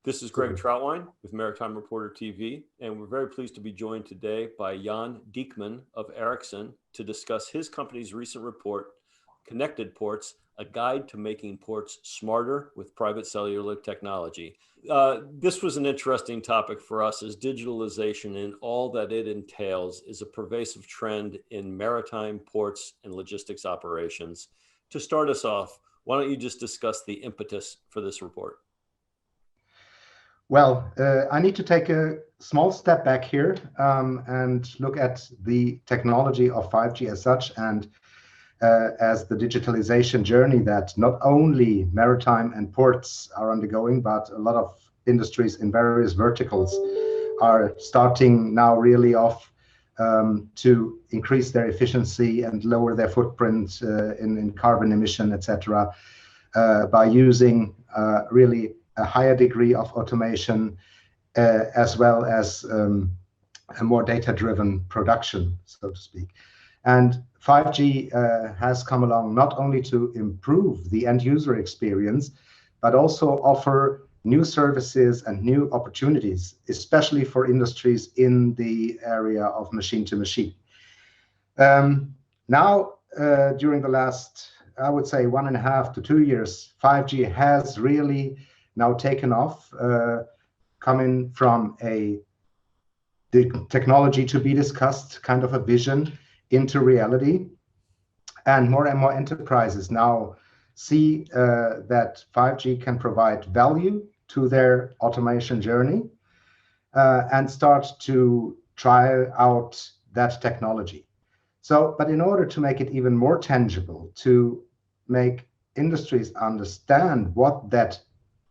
This is Greg Troutwine with Maritime Reporter TV, and we're very pleased to be joined today by Jan Diekmann of Ericsson to discuss his company's recent report, Connected Ports, a guide to making ports smarter with private cellular technology. This was an interesting topic for us, as digitalization and all that it entails is a pervasive trend in maritime ports and logistics operations. To start us off, why don't you just discuss the impetus for this report? Well, I need to take a small step back here and look at the technology of 5G as such, and as the digitalization journey that not only maritime and ports are undergoing, but a lot of industries in various verticals are starting now really off to increase their efficiency and lower their footprint in carbon emission, etc., by using really a higher degree of automation as well as a more data-driven production, so to speak. And 5G has come along not only to improve the end user experience, but also offer new services and new opportunities, especially for industries in the area of machine to machine. Now, during the last, I would say 1.5 to 2 years, 5G has really now taken off, coming from the technology to be discussed, kind of a vision, into reality. And more enterprises now see that 5G can provide value to their automation journey and start to try out that technology. So, but in order to make it even more tangible, to make industries understand what that,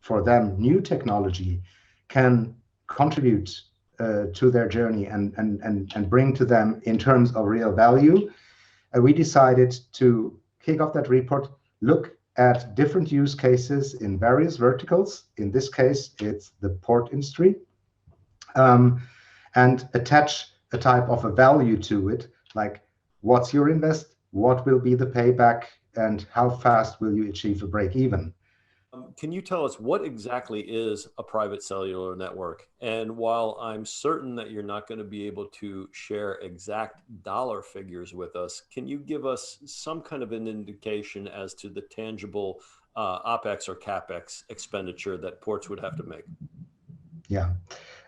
for them, new technology can contribute to their journey and bring to them in terms of real value, we decided to kick off that report, look at different use cases in various verticals. In this case, it's the port industry, and attach a type of a value to it, like what's your invest, what will be the payback, and how fast will you achieve a break even. Can you tell us what exactly is a private cellular network? And while I'm certain that you're not going to be able to share exact dollar figures with us, can you give us some kind of an indication as to the tangible OPEX or CAPEX expenditure that ports would have to make? Yeah.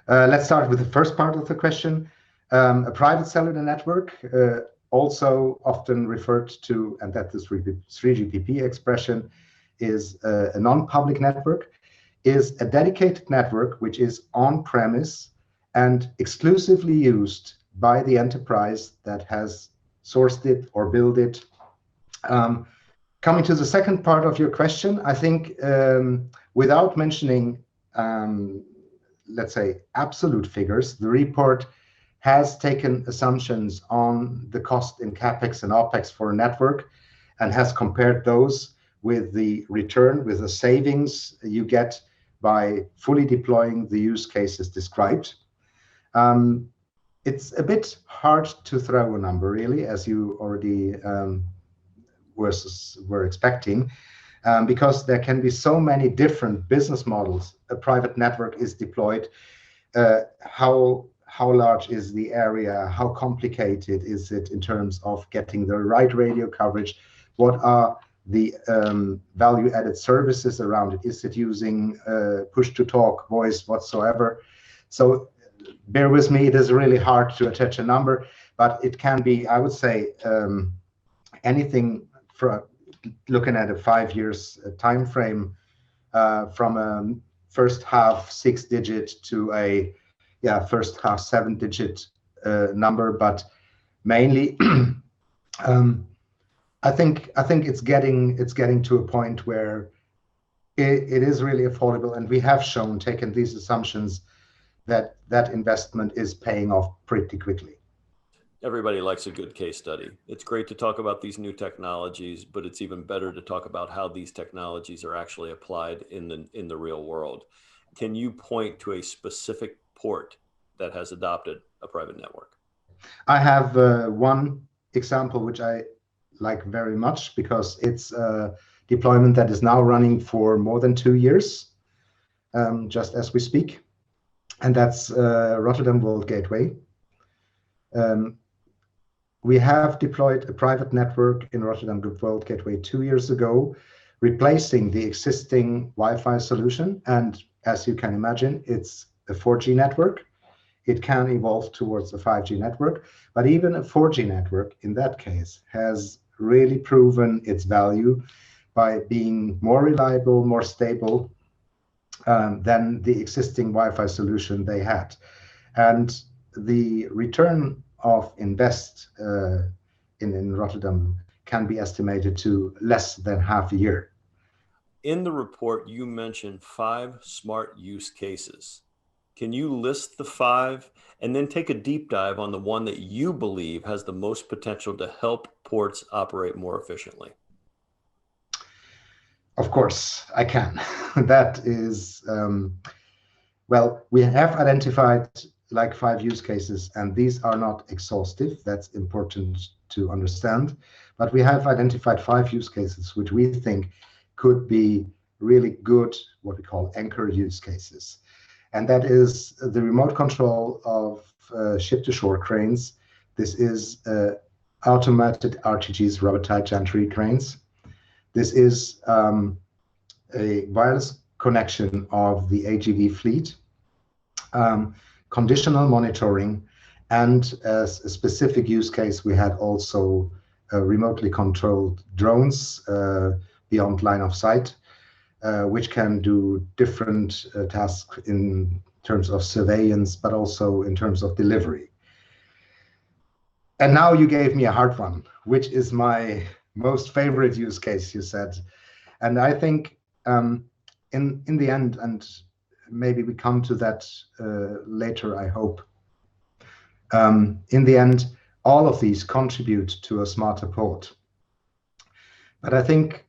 Let's start with the first part of the question. A private cellular network, also often referred to, and that is 3GPP expression, is a non-public network, is a dedicated network which is on-premise and exclusively used by the enterprise that has sourced it or built it. Coming to the second part of your question, I think without mentioning, let's say, absolute figures, the report has taken assumptions on the cost in CAPEX and OPEX for a network and has compared those with the return, with the savings you get by fully deploying the use cases described. It's a bit hard to throw a number, really, as you already were expecting, because there can be so many different business models. A private network is deployed. How large is the area? How complicated is it in terms of getting the right radio coverage? What are the value-added services around it? Is it using push-to-talk, voice, whatsoever? So bear with me, it is really hard to attach a number, but it can be, I would say, anything from looking at a 5 years time frame, from a first half 6-digit to a first half 7-digit number, but mainly I think it's getting to a point where it is really affordable, and we have shown, taken these assumptions, that that investment is paying off pretty quickly. Everybody likes a good case study. It's great to talk about these new technologies, but it's even better to talk about how these technologies are actually applied in the real world. Can you point to a specific port that has adopted a private network? I have one example which I like very much, because it's a deployment that is now running for more than 2 years. just as we speak, and that's Rotterdam World Gateway. We have deployed a private network in Rotterdam World Gateway 2 years ago, replacing the existing Wi-Fi solution. And as you can imagine, it's a 4G network. It can evolve towards a 5G network, but even a 4G network in that case has really proven its value by being more reliable, more stable than the existing Wi-Fi solution they had. And the return of invest in Rotterdam can be estimated to less than half a year. In the report, you mentioned 5 smart use cases. Can you list the 5 and then take a deep dive on the one that you believe has the most potential to help ports operate more efficiently? Of course, I can. That is, well, we have identified like 5 use cases, and these are not exhaustive. That's important to understand. But we have identified 5 use cases which we think could be really good, what we call anchor use cases. And that is the remote control of ship-to-shore cranes. This is automated RTGs, rubber-tight gantry cranes. This is a wireless connection of the AGV fleet, conditional monitoring, and as a specific use case, we had also remotely controlled drones beyond line of sight, which can do different tasks in terms of surveillance, but also in terms of delivery. And now you gave me a hard one, which is my most favorite use case, you said. And I think in the end, and maybe we come to that later, I hope, in the end, all of these contribute to a smarter port. But I think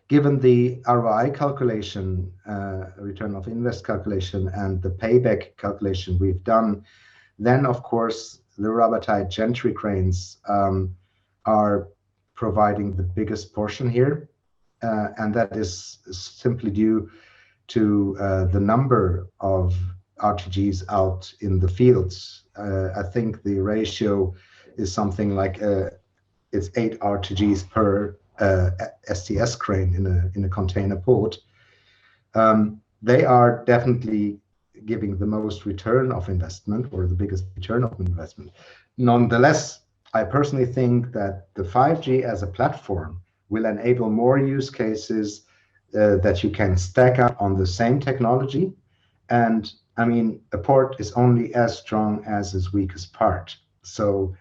given the ROI calculation, return of invest calculation, and the payback calculation we've done, then of course the rubber-tight gantry cranes are providing the biggest portion here, and that is simply due to the number of RTGs out in the fields. I think the ratio is something like it's 8 RTGs per STS crane in a container port. They are definitely giving the most return of investment, or the biggest return of investment. Nonetheless, I personally think that the 5G as a platform will enable more use cases that you can stack up on the same technology. And I mean, a port is only as strong as its weakest part. So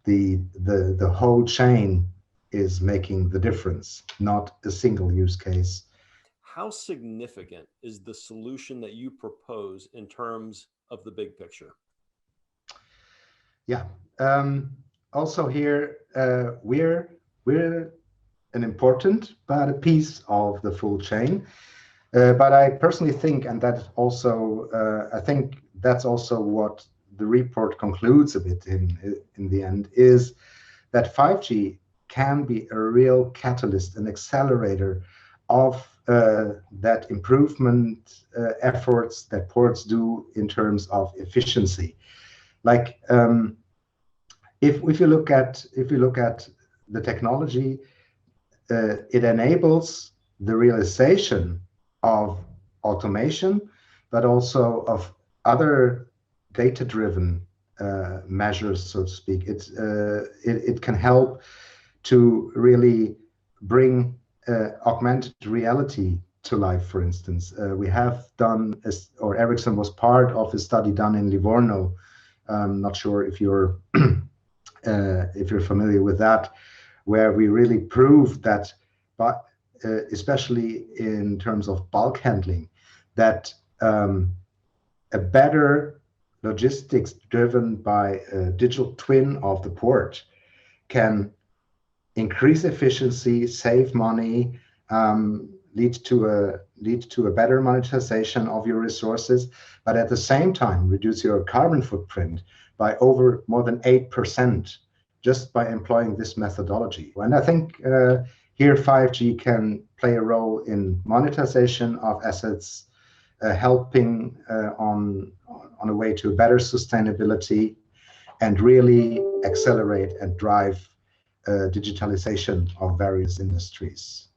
the whole chain is making the difference, not a single use case. How significant is the solution that you propose in terms of the big picture? Yeah. Also here, we're an important but a piece of the full chain. But I personally think, and that also, I think that's also what the report concludes a bit in the end, is that 5G can be a real catalyst, an accelerator of that improvement efforts that ports do in terms of efficiency. Like if you look at the technology, it enables the realization of automation, but also of other data-driven measures, so to speak. It can help to really bring augmented reality to life, for instance. We have done, or Ericsson was part of a study done in Livorno. I'm not sure if you're familiar with that, where we really proved that, but especially in terms of bulk handling, that a better logistics driven by a digital twin of the port can increase efficiency, save money, lead to a better monetization of your resources, but at the same time reduce your carbon footprint by more than 8% just by employing this methodology. And I think Here, 5G can play a role in monetization of assets, helping on a way to better sustainability, and really accelerate and drive digitalization of various industries.